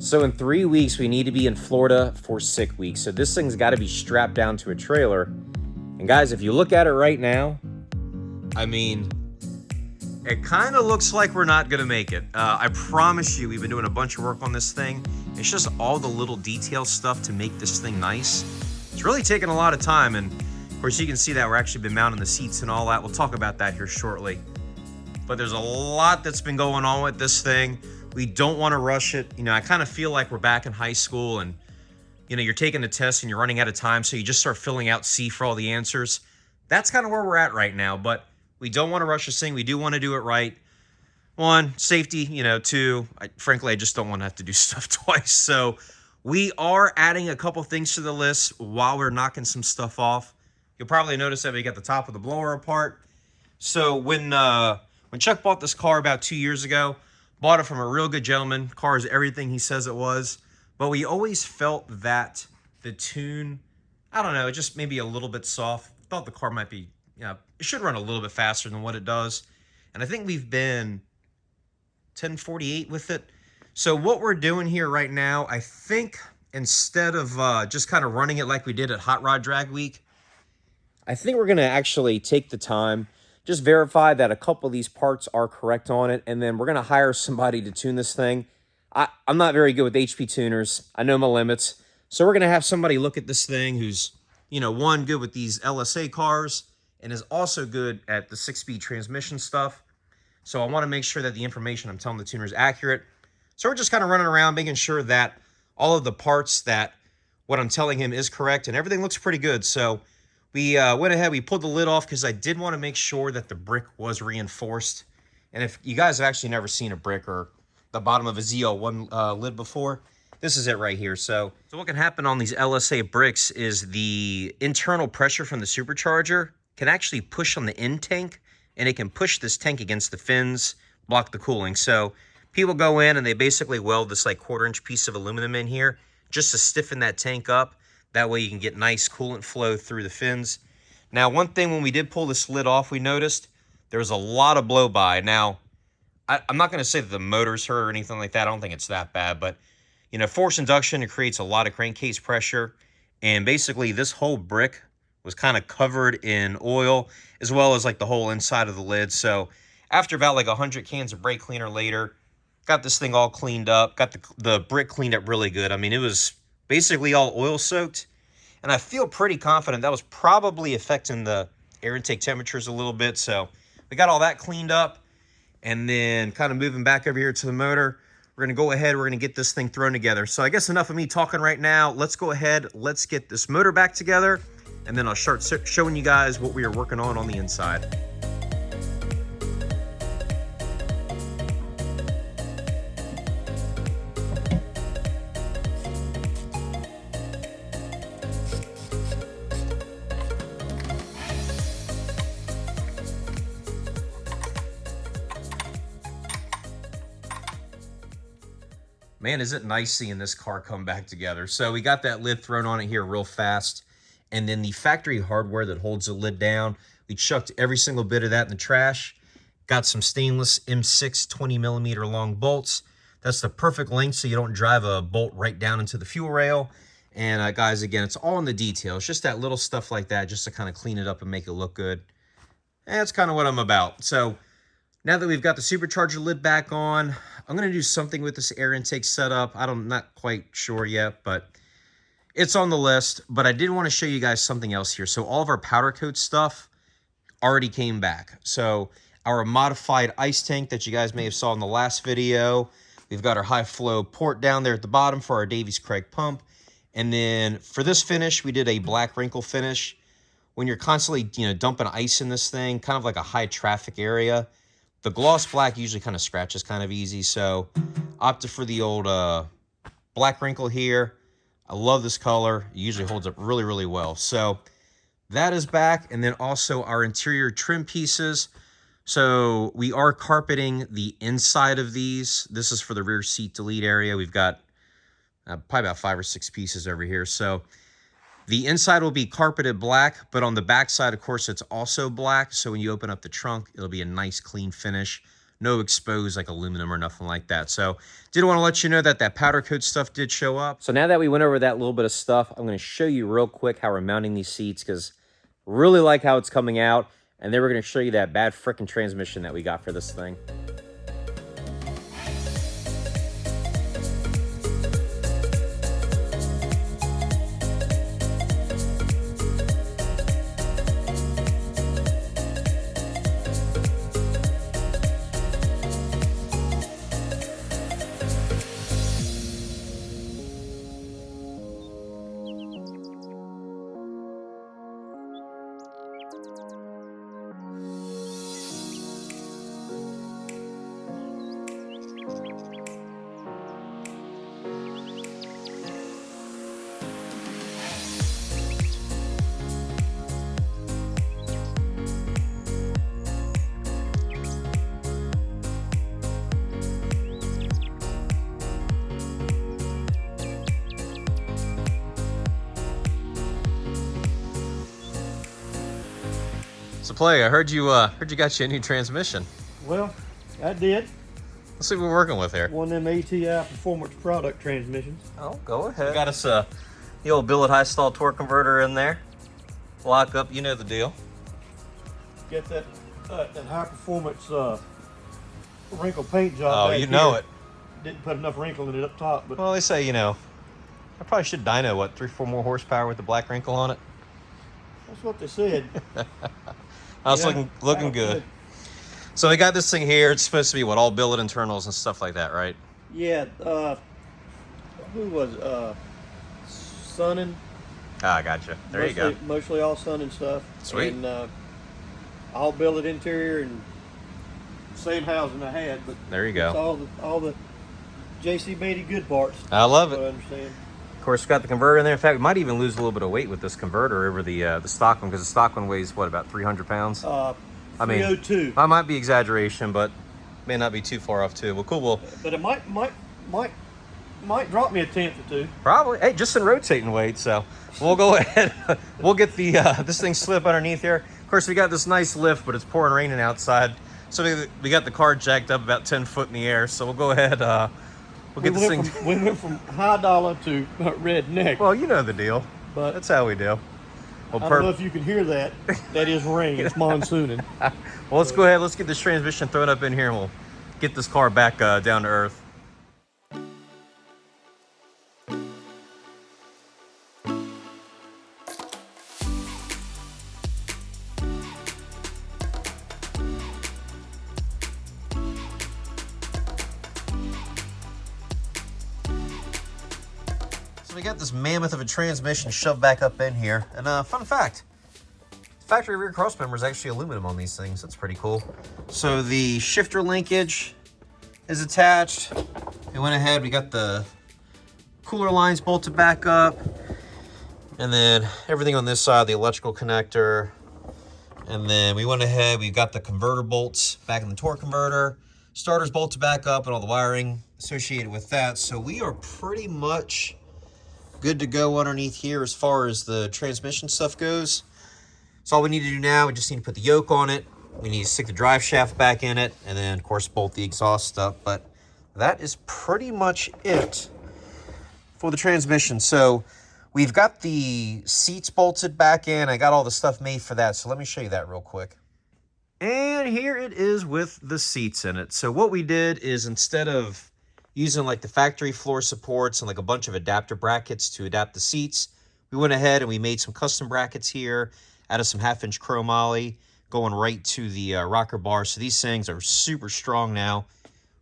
So in 3 weeks, we need to be in Florida for 6 weeks. So this thing's got to be strapped down to a trailer. And guys, if you look at it right now, I mean, it kind of looks like we're not going to make it. I promise you, we've been doing a bunch of work on this thing. It's just all the little detail stuff to make this thing nice. It's really taken a lot of time. And of course, you can see that we're actually been mounting the seats and all that. We'll talk about that here shortly. But there's a lot that's been going on with this thing. We don't want to rush it. You know, I kind of feel like we're back in high school and, you know, you're taking the test and you're running out of time. So you just start filling out C for all the answers. That's kind of where we're at right now. But we don't want to rush this thing. We do want to do it right. One, safety, you know, two, frankly, I just don't want to have to do stuff twice. So we are adding a couple things to the list while we're knocking some stuff off. You'll probably notice that we got the top of the blower apart. So when Chuck bought this car about 2 years ago, bought it from a real good gentleman. Car is everything he says it was. But we always felt that the tune, I don't know, it just maybe a little bit soft. Thought the car might be, you know, it should run a little bit faster than what it does. And I think we've been 1048 with it. So what we're doing here right now, I think instead of just kind of running it like we did at Hot Rod Drag Week, I think we're going to actually take the time, just verify that a couple of these parts are correct on it, and then we're going to hire somebody to tune this thing. I'm not very good with HP tuners. I know my limits. So we're going to have somebody look at this thing who's, you know, one, good with these LSA cars and is also good at the 6-speed transmission stuff. So I want to make sure that the information I'm telling the tuner is accurate. So we're just kind of running around making sure that all of the parts that what I'm telling him is correct and everything looks pretty good. So we went ahead, we pulled the lid off because I did want to make sure that the brick was reinforced. And if you guys have actually never seen a brick or the bottom of a ZL1 lid before, this is it right here. So what can happen on these LSA bricks is the internal pressure from the supercharger can actually push on the end tank, and it can push this tank against the fins, block the cooling. So people go in and they basically weld this like 1/4-inch piece of aluminum in here just to stiffen that tank up. That way you can get nice coolant flow through the fins. Now, one thing when we did pull this lid off, we noticed there was a lot of blow by. Now, I'm not going to say that the motor's hurt or anything like that. I don't think it's that bad. But, you know, forced induction, it creates a lot of crankcase pressure. And basically, this whole brick was kind of covered in oil, as well as like the whole inside of the lid. So after about like 100 cans of brake cleaner later, got this thing all cleaned up, got the brick cleaned up really good. I mean, it was basically all oil soaked, and I feel pretty confident that was probably affecting the air intake temperatures a little bit. So we got all that cleaned up, and then kind of moving back over here to the motor, we're going to go ahead, we're going to get this thing thrown together. So I guess enough of me talking right now. Let's go ahead, let's get this motor back together, and then I'll start showing you guys what we are working on the inside. Man, is it nice seeing this car come back together. So we got that lid thrown on it here real fast. And then the factory hardware that holds the lid down, we chucked every single bit of that in the trash. Got some stainless M6 20mm long bolts. That's the perfect length so you don't drive a bolt right down into the fuel rail. And guys, again, it's all in the detail. It's just that little stuff like that just to kind of clean it up and make it look good. And that's kind of what I'm about. So now that we've got the supercharger lid back on, I'm going to do something with this air intake setup. I'm not quite sure yet, but it's on the list. But I did want to show you guys something else here. So all of our powder coat stuff already came back. So our modified ice tank that you guys may have saw in the last video. We've got our high flow port down there at the bottom for our Davies Craig pump. And then for this finish, we did a black wrinkle finish. When you're constantly, you know, dumping ice in this thing, kind of like a high traffic area, the gloss black usually kind of scratches kind of easy, so opted for the old black wrinkle here. I love this color. It usually holds up really, really well. So that is back, and then also our interior trim pieces. So we are carpeting the inside of these. This is for the rear seat delete area. We've got probably about 5 or 6 pieces over here. So the inside will be carpeted black, but on the back side, of course, it's also black. So when you open up the trunk, it'll be a nice clean finish. no exposed like aluminum or nothing like that. So did want to let you know that that powder coat stuff did show up. So now that we went over that little bit of stuff, I'm going to show you real quick how we're mounting these seats, because really like how it's coming out. And then we're going to show you that bad frickin' transmission that we got for this thing. So Play, I heard you got you a new transmission. Well, I did. Let's see what we're working with here. One of them ATI Performance product transmissions. Oh, go ahead. We got us the old billet high stall torque converter in there. Lock up, you know the deal. Get that high performance wrinkle paint job. Oh, you know it. Didn't put enough wrinkle in it up top, but Well, they say, you know, I probably should dyno, what, 3-4 more horsepower with the black wrinkle on it? that's what they said. It's looking good. So we got this thing here. It's supposed to be what, all billet internals and stuff like that, right? Yeah. Who was Sunnin? Ah, gotcha. There you go. Mostly all Sunnin stuff. Sweet. And all billet interior and same housing I had, but There you it's go. all the JC Beatty good parts. I love So I it. understand. Of course, we got the converter in there. In fact, we might even lose a little bit of weight with this converter over the stock one, because the stock one weighs, what, about 300 pounds? I mean, 302. I might be exaggeration, but may not be too far off too. Well, cool. Well, But it might drop me a tenth or two. probably. Hey, just in rotating weight. So we'll go ahead. We'll get the this thing slip underneath here. Of course, we got this nice lift, but it's pouring raining outside. So we got the car jacked up about 10 foot in the air. So we'll go ahead. We'll get this thing. We went from high dollar to redneck. Well, you know the deal. But That's how we do. Well, I don't know if you can hear that. That is rain. It's monsooning. Well, let's go ahead. Let's get this transmission thrown up in here, and we'll get this car back down to earth. So we got this mammoth of a transmission shoved back up in here. And fun fact, factory rear cross member is actually aluminum on these things. That's pretty cool. So the shifter linkage is attached. We went ahead, we got the cooler lines bolted back up. And then everything on this side, the electrical connector. And then we went ahead, we got the converter bolts back in the torque converter. Starters bolted back up and all the wiring associated with that. So we are pretty much good to go underneath here as far as the transmission stuff goes. So all we need to do now, we just need to put the yoke on it. We need to stick the drive shaft back in it, and then of course bolt the exhaust up. But that is pretty much it for the transmission. So we've got the seats bolted back in. I got all the stuff made for that. So let me show you that real quick. And here it is with the seats in it. So what we did is, instead of using like the factory floor supports and like a bunch of adapter brackets to adapt the seats, we went ahead and we made some custom brackets here, added some 1/2-inch chromoly going right to the rocker bar. So these things are super strong now.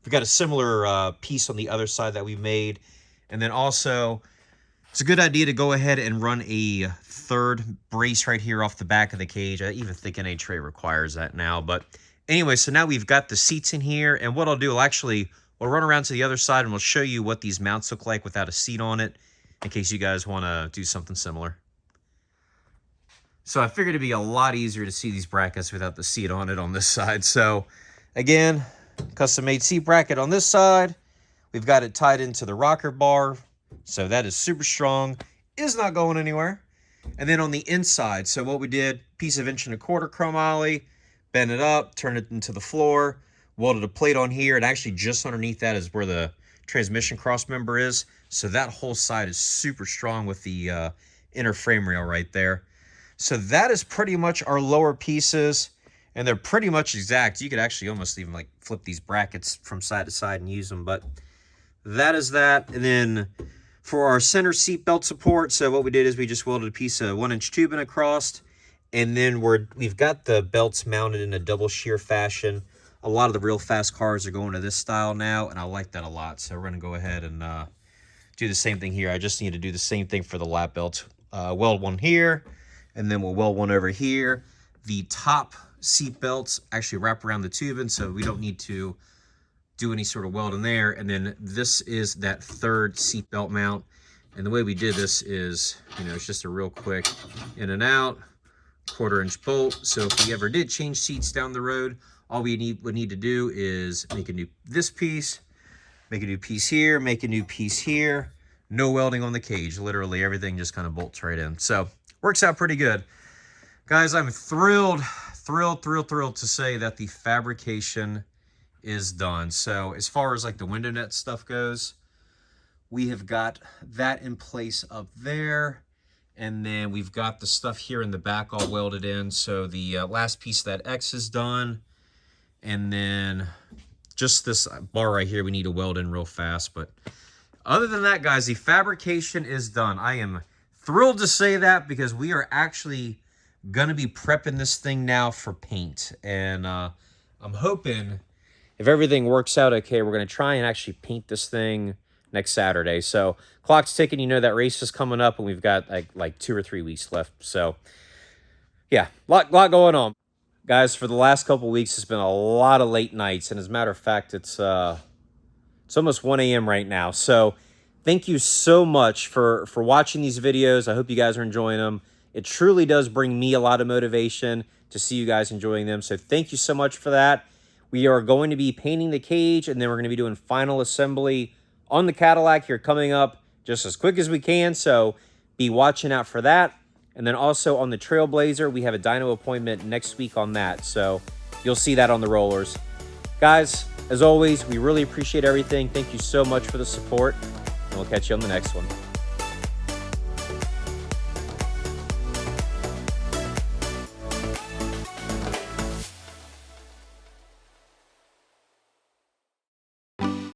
We've got a similar piece on the other side that we made. And then also, it's a good idea to go ahead and run a third brace right here off the back of the cage. I even think NA tray requires that now. But anyway, so now we've got the seats in here. And what I'll do, we'll run around to the other side and we'll show you what these mounts look like without a seat on it, in case you guys want to do something similar. So I figured it'd be a lot easier to see these brackets without the seat on it on this side. So again, custom made seat bracket on this side. We've got it tied into the rocker bar. So that is super strong, is not going anywhere. And then on the inside, so what we did, piece of 1.25-inch chromoly, bend it up, turn it into the floor. welded a plate on here, and actually just underneath that is where the transmission cross member is. So that whole side is super strong with the inner frame rail right there. So that is pretty much our lower pieces, and they're pretty much exact. You could actually almost even like flip these brackets from side to side and use them, but that is that. And then for our center seat belt support, so what we did is we just welded a piece of 1-inch tubing across, and then we've got the belts mounted in a double shear fashion. A lot of the real fast cars are going to this style now, and I like that a lot. So we're going to go ahead and do the same thing here. I just need to do the same thing for the lap belts. Weld one here, and then we'll weld one over here. The top seat belts actually wrap around the tubing, so we don't need to do any sort of welding there. And then this is that third seat belt mount. And the way we did this is, it's just a real quick in and out, 1/4-inch bolt. So if we ever did change seats down the road, all we would need to do is make a new this piece, make a new piece here, make a new piece here. No welding on the cage. Literally everything just kind of bolts right in. So works out pretty good. Guys, I'm thrilled to say that the fabrication is done. So as far as like the window net stuff goes, we have got that in place up there. And then we've got the stuff here in the back all welded in. So the last piece of that X is done. And then just this bar right here, we need to weld in real fast. But other than that, guys, the fabrication is done. I am thrilled to say that because we are actually going to be prepping this thing now for paint. And I'm hoping if everything works out okay, we're going to try and actually paint this thing next Saturday. So clock's ticking. That race is coming up, and we've got like 2 or 3 weeks left. So yeah, lot going on. Guys, for the last couple weeks, it's been a lot of late nights, and as a matter of fact, it's almost 1 a.m. right now. So thank you so much for watching these videos. I hope you guys are enjoying them. It truly does bring me a lot of motivation to see you guys enjoying them. So thank you so much for that. We are going to be painting the cage, and then we're going to be doing final assembly on the Cadillac here coming up just as quick as we can. So be watching out for that. And then also on the Trailblazer, we have a dyno appointment next week on that. So you'll see that on the rollers. Guys, as always, we really appreciate everything. Thank you so much for the support, and we'll catch you on the next one.